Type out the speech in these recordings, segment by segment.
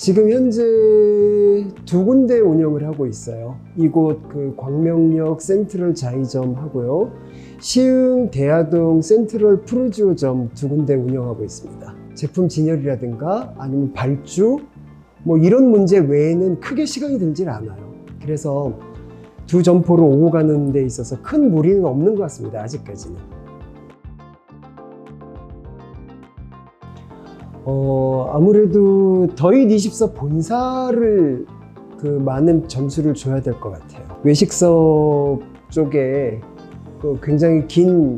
지금 현재 두 군데 운영을 하고 있어요. 이곳 그 광명역 센트럴 자이점 하고요. 시흥 대하동 센트럴 푸르지오점 두 군데 운영하고 있습니다. 제품 진열이라든가 아니면 발주 뭐 이런 문제 외에는 크게 시간이 들질 않아요. 그래서 두 점포로 오고 가는 데 있어서 큰 무리는 없는 것 같습니다. 아직까지는. 아무래도 더잇24 본사를 그 많은 점수를 줘야 될 것 같아요. 외식사업 쪽에 그 굉장히 긴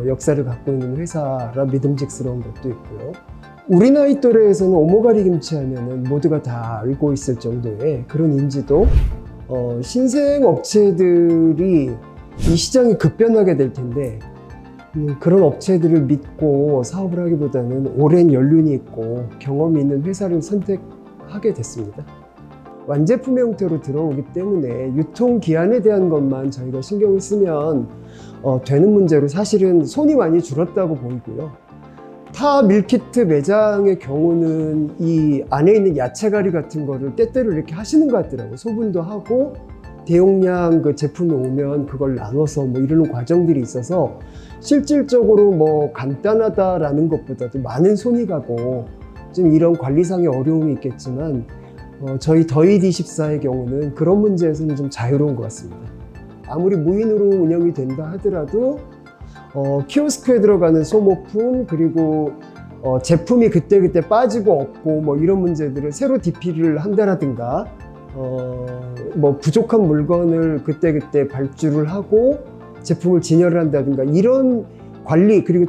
역사를 갖고 있는 회사라 믿음직스러운 것도 있고요. 우리 나이 또래에서는 오모가리 김치 하면은 모두가 다 알고 있을 정도의 그런 인지도, 신생 업체들이 이 시장이 급변하게 될 텐데 그런 업체들을 믿고 사업을 하기보다는 오랜 연륜이 있고 경험이 있는 회사를 선택하게 됐습니다. 완제품 형태로 들어오기 때문에 유통기한에 대한 것만 저희가 신경을 쓰면 되는 문제로 사실은 손이 많이 줄었다고 보이고요. 타 밀키트 매장의 경우는 이 안에 있는 야채가리 같은 거를 때때로 이렇게 하시는 것 같더라고요. 소분도 하고 대용량 그 제품이 오면 그걸 나눠서 뭐 이러는 과정들이 있어서 실질적으로 뭐 간단하다라는 것보다도 많은 손이 가고 좀 이런 관리상의 어려움이 있겠지만 저희 더잇24의 경우는 그런 문제에서는 좀 자유로운 것 같습니다. 아무리 무인으로 운영이 된다 하더라도 키오스크에 들어가는 소모품 그리고 제품이 그때그때 빠지고 없고 뭐 이런 문제들을 새로 DP를 한다라든가 뭐 부족한 물건을 그때그때 발주를 하고 제품을 진열을 한다든가 이런 관리 그리고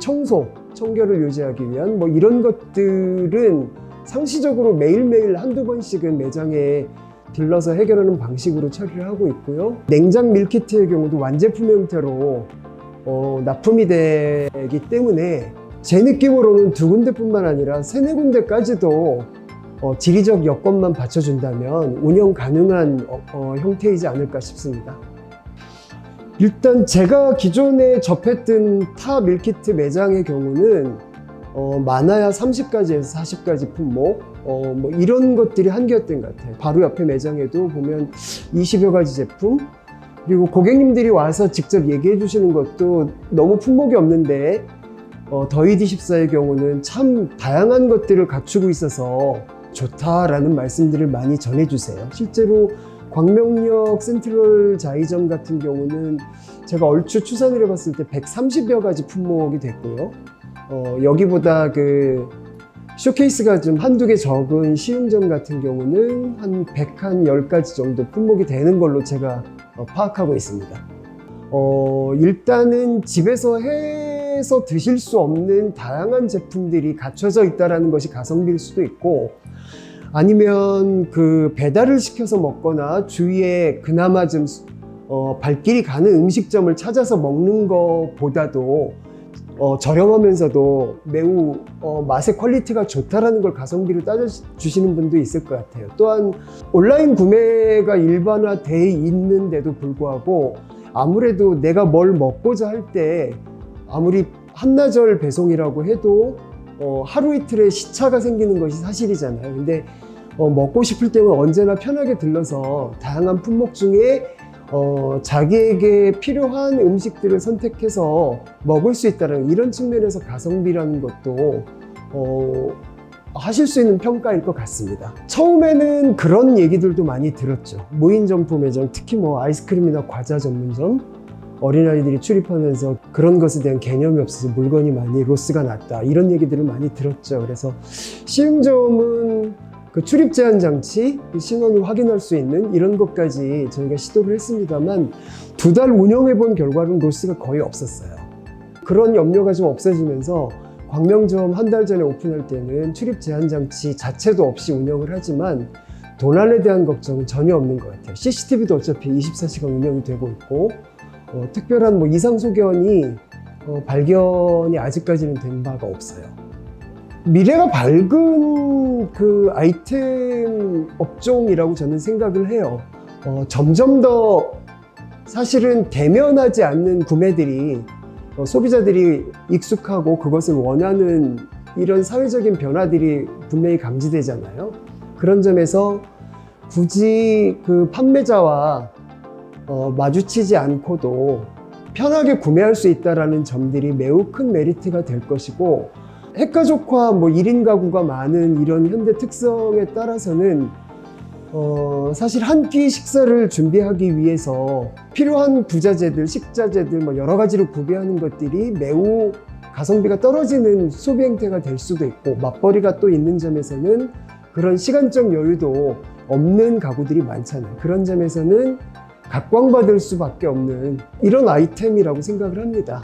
청결을 유지하기 위한 뭐 이런 것들은 상시적으로 매일매일 한두 번씩은 매장에 들러서 해결하는 방식으로 처리를 하고 있고요. 냉장 밀키트의 경우도 완제품 형태로 납품이 되기 때문에 제 느낌으로는 두 군데뿐만 아니라 세네 군데까지도 지리적 여건만 받쳐준다면 운영 가능한 형태이지 않을까 싶습니다. 일단 제가 기존에 접했던 타 밀키트 매장의 경우는 많아야 30가지에서 40가지 품목 뭐 이런 것들이 한계였던 것 같아요. 바로 옆에 매장에도 보면 20여 가지 제품 그리고 고객님들이 와서 직접 얘기해 주시는 것도 너무 품목이 없는데 더잇24의 경우는 참 다양한 것들을 갖추고 있어서 좋다라는 말씀들을 많이 전해주세요. 실제로 광명역 센트럴 자이점 같은 경우는 제가 얼추 추산을 해봤을 때 130여 가지 품목이 됐고요. 여기보다 그 쇼케이스가 좀 한두 개 적은 시흥점 같은 경우는 한 110가지 정도 품목이 되는 걸로 제가 파악하고 있습니다. 일단은 집에서 해서 드실 수 없는 다양한 제품들이 갖춰져 있다는 것이 가성비일 수도 있고 아니면 그 배달을 시켜서 먹거나 주위에 그나마 좀 발길이 가는 음식점을 찾아서 먹는 것보다도 저렴하면서도 매우 맛의 퀄리티가 좋다라는 걸 가성비로 따져주시는 분도 있을 것 같아요. 또한 온라인 구매가 일반화되어 있는데도 불구하고 아무래도 내가 뭘 먹고자 할 때 아무리 한나절 배송이라고 해도 하루 이틀의 시차가 생기는 것이 사실이잖아요. 근데 먹고 싶을 때는 언제나 편하게 들러서 다양한 품목 중에 자기에게 필요한 음식들을 선택해서 먹을 수 있다는 이런 측면에서 가성비라는 것도 하실 수 있는 평가일 것 같습니다. 처음에는 그런 얘기들도 많이 들었죠. 무인 점포 매장, 특히 뭐 아이스크림이나 과자 전문점, 어린아이들이 출입하면서 그런 것에 대한 개념이 없어서 물건이 많이 로스가 났다 이런 얘기들을 많이 들었죠. 그래서 시흥점은 그 출입 제한 장치, 신원을 확인할 수 있는 이런 것까지 저희가 시도를 했습니다만 2달 운영해 본 결과는 로스가 거의 없었어요. 그런 염려가 좀 없어지면서 광명점 한 달 전에 오픈할 때는 출입 제한 장치 자체도 없이 운영을 하지만 도난에 대한 걱정은 전혀 없는 것 같아요. CCTV도 어차피 24시간 운영이 되고 있고 특별한 뭐 이상 소견이 발견이 아직까지는 된 바가 없어요. 미래가 밝은 그 아이템 업종이라고 저는 생각을 해요. 점점 더 사실은 대면하지 않는 구매들이 소비자들이 익숙하고 그것을 원하는 이런 사회적인 변화들이 분명히 감지되잖아요. 그런 점에서 굳이 그 판매자와 마주치지 않고도 편하게 구매할 수 있다는 점들이 매우 큰 메리트가 될 것이고, 핵가족화, 1인 가구가 많은 이런 현대 특성에 따라서는 사실 한 끼 식사를 준비하기 위해서 필요한 부자재들, 식자재들 여러 가지를 구비하는 것들이 매우 가성비가 떨어지는 소비 행태가 될 수도 있고, 맞벌이가 또 있는 점에서는 그런 시간적 여유도 없는 가구들이 많잖아요. 그런 점에서는 각광받을 수밖에 없는 이런 아이템이라고 생각을 합니다.